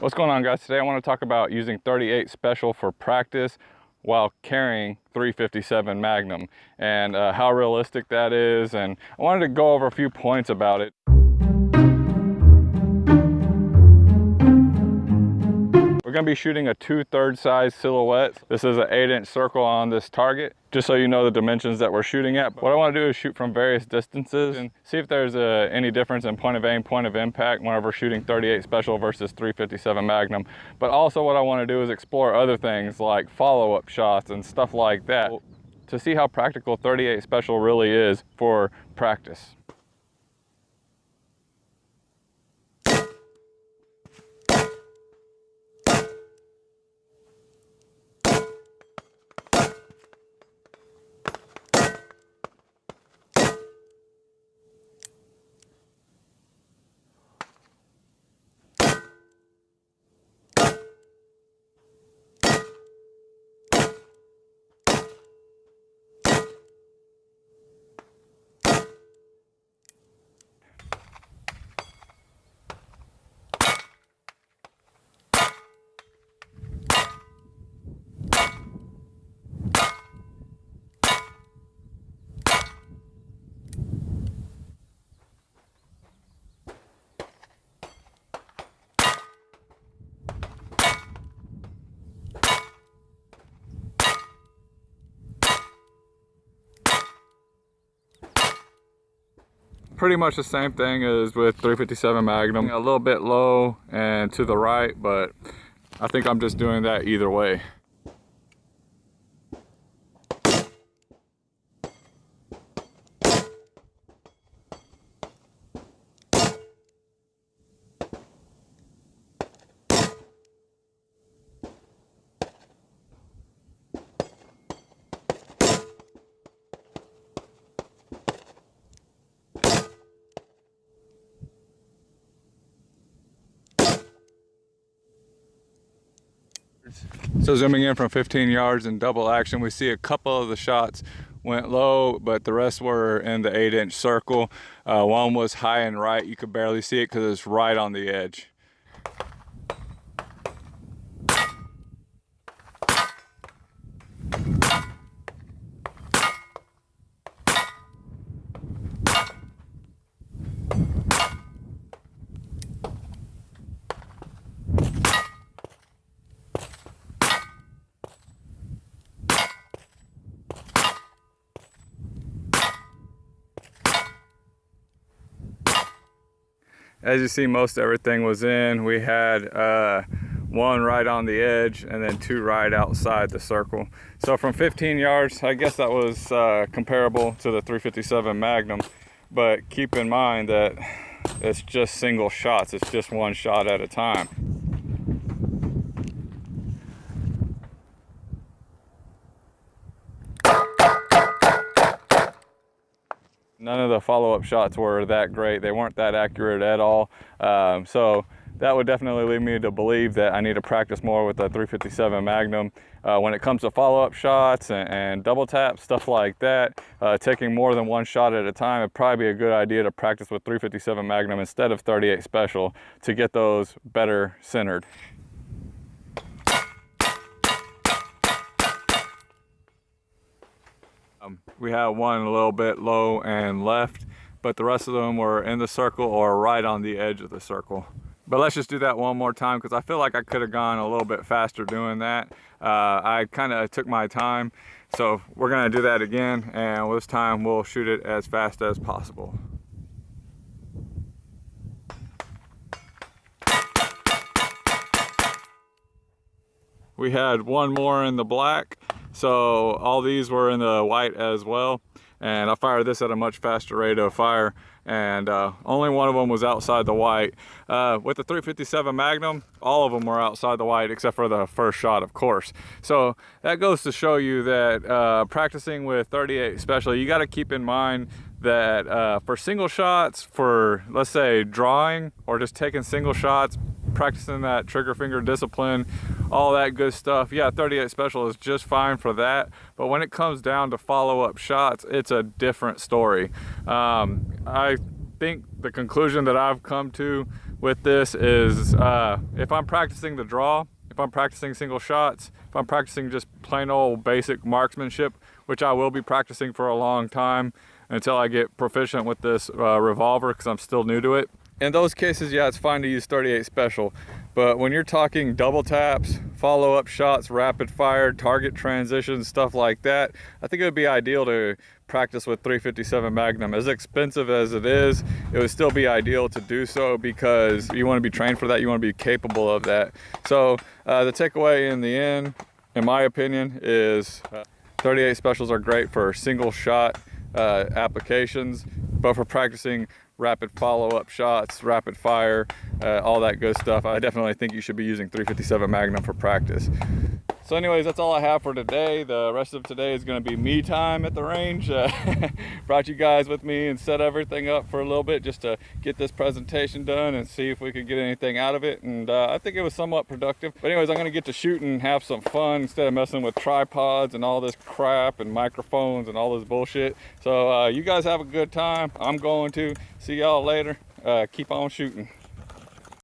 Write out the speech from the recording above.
What's going on, guys? Today I want to talk about using 38 special for practice while carrying 357 Magnum and how realistic that is, and I wanted to go over a few points about it. We're going to be shooting a 2/3 size silhouette. This is an 8-inch circle on this target, just so you know the dimensions that we're shooting at. What I want to do is shoot from various distances and see if there's any difference in point of aim, point of impact whenever shooting 38 special versus 357 Magnum. But also what I want to do is explore other things like follow-up shots and stuff like that to see how practical 38 special really is for practice. Pretty much the same thing as with 357 Magnum, a little bit low and to the right, but I think I'm just doing that either way. So zooming in from 15 yards in double action, we see a couple of the shots went low, but the rest were in the 8-inch circle. One was high and right. You could barely see it because it's right on the edge. As you see, most everything was in. We had one right on the edge and then two right outside the circle. So from 15 yards, I guess that was comparable to the 357 Magnum, but keep in mind that it's just single shots. It's just one shot at a time. None of the follow-up shots were that great. They weren't that accurate at all. So that would definitely lead me to believe that I need to practice more with the 357 Magnum. When it comes to follow-up shots and double tap, stuff like that, taking more than one shot at a time, it'd probably be a good idea to practice with 357 Magnum instead of 38 special to get those better centered. We had one a little bit low and left, but the rest of them were in the circle or right on the edge of the circle. But let's just do that one more time because I feel like I could have gone a little bit faster doing that. I kind of took my time, so we're going to do that again, and this time we'll shoot it as fast as possible. We had one more in the black. So all these were in the white as well, and I fired this at a much faster rate of fire, and only one of them was outside the white. With the 357 Magnum, all of them were outside the white except for the first shot, of course. So that goes to show you that practicing with 38 special, you got to keep in mind that for single shots, for let's say drawing or just taking single shots, practicing that trigger finger discipline, all that good stuff, yeah, 38 special is just fine for that. But when it comes down to follow-up shots, it's a different story. I think the conclusion that I've come to with this is if I'm practicing the draw, if I'm practicing single shots, if I'm practicing just plain old basic marksmanship, which I will be practicing for a long time until I get proficient with this revolver, because I'm still new to it. In those cases, yeah, it's fine to use 38 special, but when you're talking double taps, follow-up shots, rapid fire, target transitions, stuff like that, I think it would be ideal to practice with 357 Magnum. As expensive as it is, it would still be ideal to do so, because you want to be trained for that, you want to be capable of that. So the takeaway in the end, in my opinion, is 38 specials are great for single shot applications, but for practicing rapid follow-up shots, rapid fire, all that good stuff, I definitely think you should be using 357 Magnum for practice. So anyways, that's all I have for today. The rest of today is going to be me time at the range. Brought you guys with me and set everything up for a little bit just to get this presentation done and see if we could get anything out of it. And I think it was somewhat productive. But anyways, I'm going to get to shooting and have some fun instead of messing with tripods and all this crap and microphones and all this bullshit. So you guys have a good time. I'm going to. See y'all later. Keep on shooting.